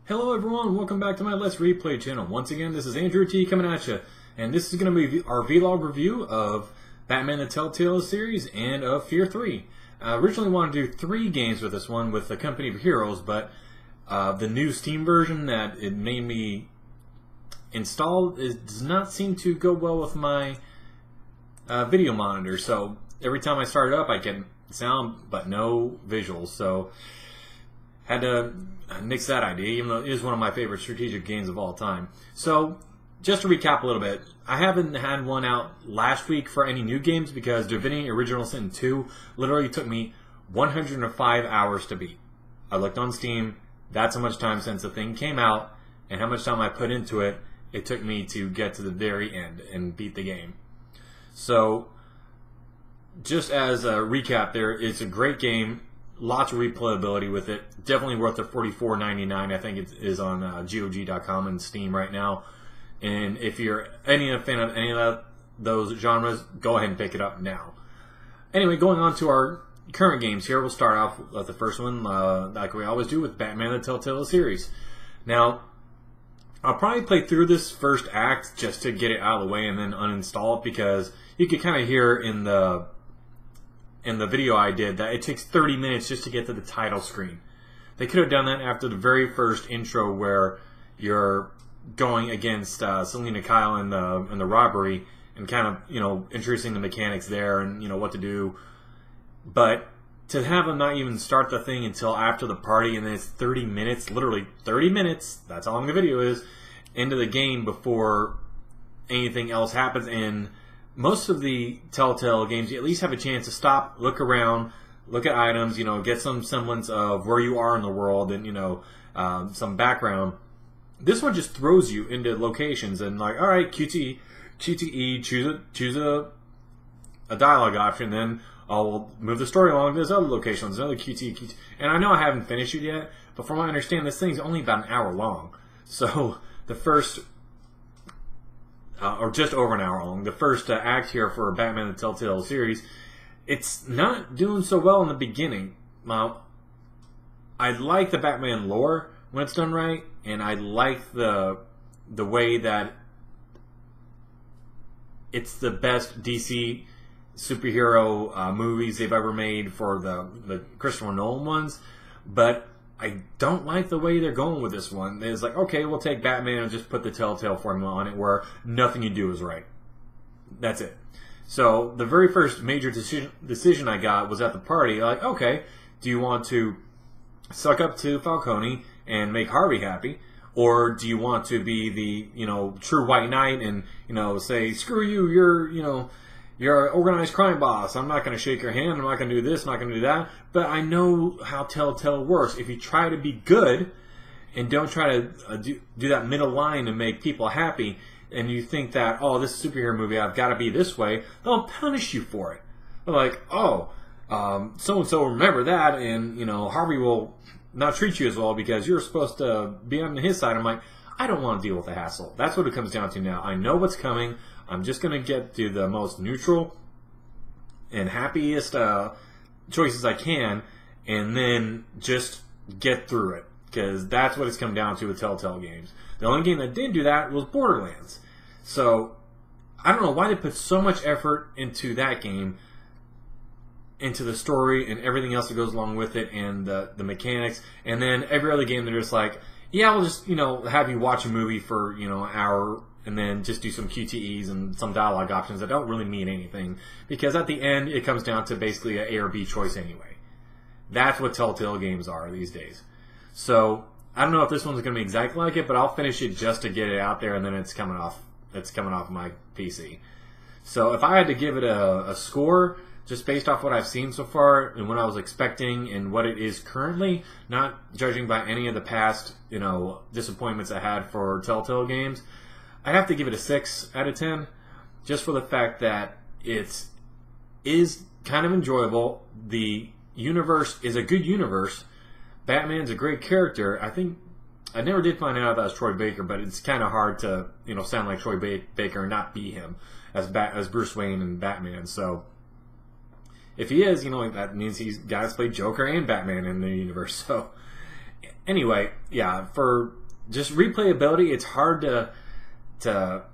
Hello everyone, welcome back to my Let's Replay channel. Once again, this is Andrew T coming at you, and this is going to be our vlog review of Batman the Telltale series and of Fear 3. I originally wanted to do 3 games with this one with the Company of Heroes, but the new Steam version that it made me install does not seem to go well with my video monitor, so every time I start it up I get sound but no visuals, so had to nix that idea, even though it is one of my favorite strategic games of all time. So, just to recap a little bit, I haven't had one out last week for any new games because Divinity Original Sin 2 literally took me 105 hours to beat. I looked on Steam, that's how much time since the thing came out, and how much time I put into it, it took me to get to the very end and beat the game. So, just as a recap there, it's a great game. Lots of replayability with it. Definitely worth the $44.99. I think it is on GOG.com and Steam right now. And if you're a fan of any of those genres, go ahead and pick it up now. Anyway, going on to our current games here, we'll start off with the first one, like we always do with Batman the Telltale series. Now, I'll probably play through this first act just to get it out of the way and then uninstall it, because you can kind of hear in the video I did that it takes 30 minutes just to get to the title screen. They could have done that after the very first intro where you're going against Selena Kyle in the robbery and kind of, introducing the mechanics there and, what to do. But to have them not even start the thing until after the party, and then it's 30 minutes, literally 30 minutes, that's how long the video is, into the game before anything else happens. And most of the Telltale games, you at least have a chance to stop, look around, look at items, get some semblance of where you are in the world and, some background. This one just throws you into locations and like, all right, QTE, choose a dialogue option, then I'll move the story along to this other location. There's another QTE. And I know I haven't finished it yet, but from what I understand, this thing's only about an hour long. So the first or just over an hour long. The first act here for Batman the Telltale series, it's not doing so well in the beginning. Now, I like the Batman lore when it's done right, and I like the way that it's the best DC superhero movies they've ever made for the Christopher Nolan ones, but I don't like the way they're going with this one. It's like, okay, we'll take Batman and just put the Telltale formula on it where nothing you do is right. That's it. So the very first major decision I got was at the party. Like, okay, do you want to suck up to Falcone and make Harvey happy? Or do you want to be the, true white knight and, say, screw you, you're an organized crime boss. I'm not going to shake your hand. I'm not going to do this. I'm not going to do that. But I know how Telltale works. If you try to be good and don't try to do that middle line to make people happy, and you think that, oh, this is a superhero movie, I've got to be this way, they'll punish you for it. They're like, oh, so-and-so remember that, and, Harvey will not treat you as well because you're supposed to be on his side. I'm like, I don't want to deal with the hassle. That's what it comes down to now. I know what's coming. I'm just going to get to the most neutral and happiest choices I can, and then just get through it, because that's what it's come down to with Telltale games. The only game that didn't do that was Borderlands. So, I don't know why they put so much effort into that game, into the story and everything else that goes along with it, and the mechanics, and then every other game they're just like, yeah, we'll just, have you watch a movie for, an hour, and then just do some QTEs and some dialogue options that don't really mean anything. Because at the end, it comes down to basically an A or B choice anyway. That's what Telltale games are these days. So, I don't know if this one's going to be exactly like it, but I'll finish it just to get it out there, and then it's coming off my PC. So, if I had to give it a score, just based off what I've seen so far, and what I was expecting, and what it is currently, not judging by any of the past, disappointments I had for Telltale games, I'd have to give it a 6 out of 10, just for the fact that it is kind of enjoyable. The universe is a good universe. Batman's a great character. I think I never did find out that was Troy Baker, but it's kind of hard to sound like Troy Baker and not be him as Bruce Wayne and Batman. So if he is, that means he's guys play Joker and Batman in the universe. So Anyway, yeah, for just replayability, it's hard to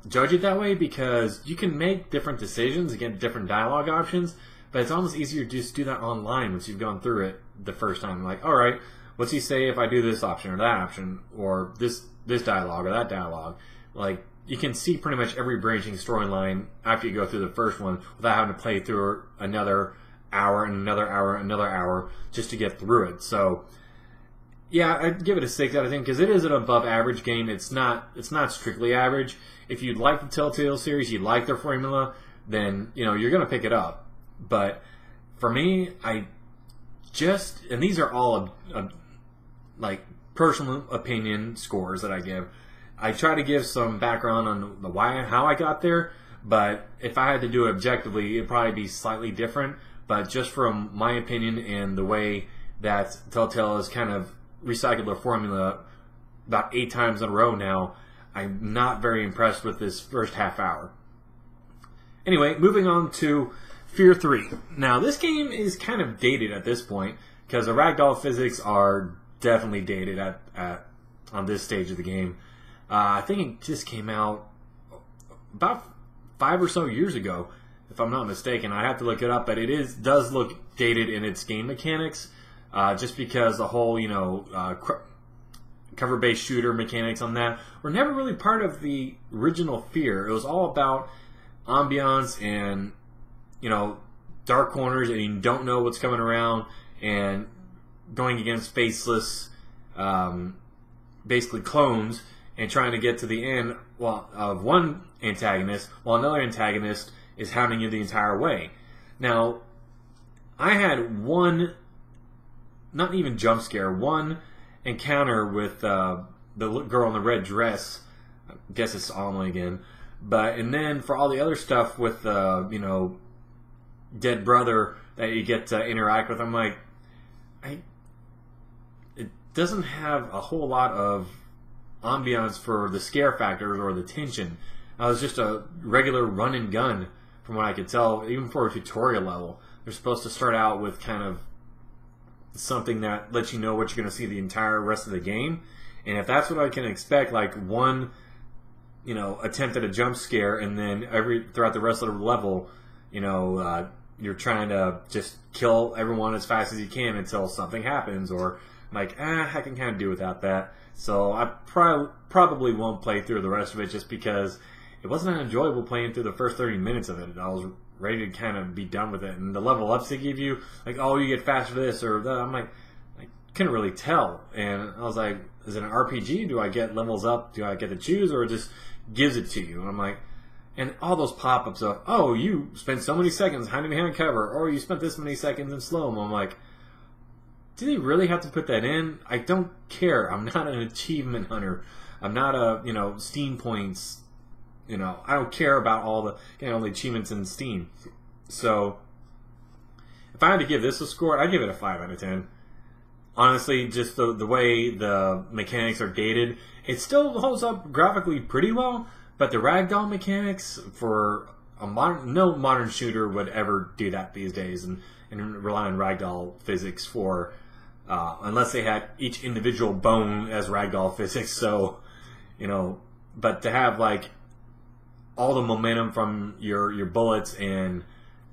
judge it that way because you can make different decisions and get different dialogue options, but it's almost easier to just do that online once you've gone through it the first time. Like, all right, what's he say if I do this option or that option or this dialogue or that dialogue? Like, you can see pretty much every branching storyline after you go through the first one without having to play through another hour and another hour and another hour just to get through it. So, yeah, I'd give it a 6 out of 10 because it is an above average game. It's not strictly average. If you like the Telltale series, you like their formula, then you're going to pick it up. But for me, and these are all like personal opinion scores that I give. I try to give some background on the why and how I got there, but if I had to do it objectively, it'd probably be slightly different. But just from my opinion and the way that Telltale has kind of recycled their formula about 8 times in a row now, I'm not very impressed with this first half hour. Anyway, moving on to Fear 3. Now, this game is kind of dated at this point because the ragdoll physics are definitely dated on this stage of the game. I think it just came out about 5 or so years ago, if I'm not mistaken. I have to look it up, but it does look dated in its game mechanics. Just because the whole, cover-based shooter mechanics on that were never really part of the original Fear. It was all about ambiance and, dark corners, and you don't know what's coming around, and going against faceless, basically clones, and trying to get to the end of one antagonist, while another antagonist is hounding you the entire way. Now, I had one, not even jump scare, one encounter with the girl in the red dress. I guess it's Alma again. And then for all the other stuff with dead brother that you get to interact with, I'm like, it doesn't have a whole lot of ambiance for the scare factors or the tension. It was just a regular run and gun, from what I could tell, even for a tutorial level. They're supposed to start out with kind of something that lets you know what you're going to see the entire rest of the game. And if that's what I can expect, like one, attempt at a jump scare, and then throughout the rest of the level, you're trying to just kill everyone as fast as you can until something happens, or like, I can kind of do without that. So I probably won't play through the rest of it just because it wasn't that enjoyable playing through the first 30 minutes of it. I was ready to kind of be done with it. And the level ups they give you, like, oh, you get faster this or that, I'm like, I couldn't really tell. And I was like, is it an RPG? Do I get levels up? Do I get to choose, or it just gives it to you? And I'm like, and all those pop-ups of, oh, you spent so many seconds hiding behind cover, or you spent this many seconds in slow-mo. I'm like, do they really have to put that in? I don't care. I'm not an achievement hunter. I'm not a, Steam points. I don't care about all the achievements in Steam. So, if I had to give this a score, I'd give it a 5 out of 10. Honestly, just the way the mechanics are dated, it still holds up graphically pretty well, but the ragdoll mechanics for no modern shooter would ever do that these days and rely on ragdoll physics for, unless they had each individual bone as ragdoll physics. So, but to have like all the momentum from your bullets and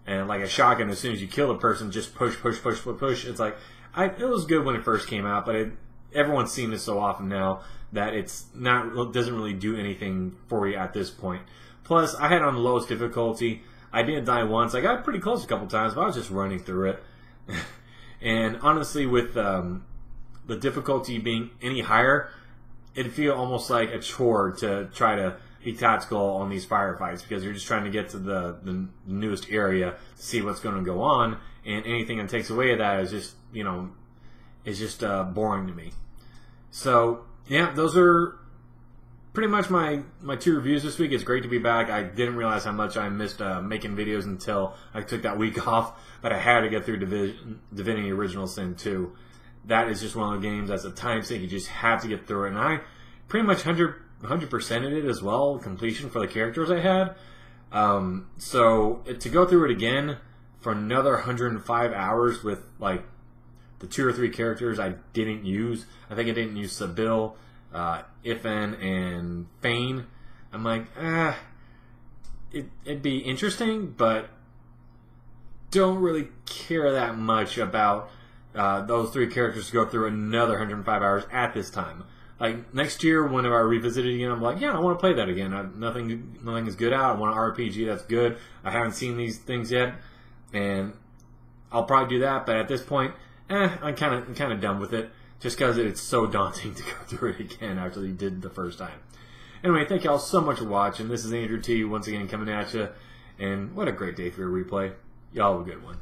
like a shotgun, as soon as you kill a person, just push. It's like, it was good when it first came out, but everyone's seen this so often now that doesn't really do anything for you at this point. Plus, I had it on the lowest difficulty. I didn't die once. I got pretty close a couple times, but I was just running through it. And honestly, with the difficulty being any higher, it'd feel almost like a chore to try to be tactical on these firefights, because you're just trying to get to the newest area to see what's going to go on, and anything that takes away that is just boring to me. So yeah, those are pretty much my 2 reviews this week. It's great to be back. I didn't realize how much I missed making videos until I took that week off, but I had to get through Divinity Original Sin 2. That is just one of the games that's a time sink. You just have to get through it, and I pretty much 100%ed it as well, completion for the characters I had. So to go through it again for another 105 hours with like the 2 or 3 characters I didn't use. I think I didn't use Sybil, Ifan, and Fane. I'm like, it'd be interesting, but don't really care that much about those 3 characters to go through another 105 hours at this time. Like, next year, whenever I revisit it again, I'm like, yeah, I want to play that again. Nothing is good out. I want an RPG that's good. I haven't seen these things yet, and I'll probably do that. But at this point, I'm kind of done with it, just because it's so daunting to go through it again after you did the first time. Anyway, thank y'all so much for watching. This is Andrew T. once again coming at you, and what a great day for your replay. Y'all have a good one.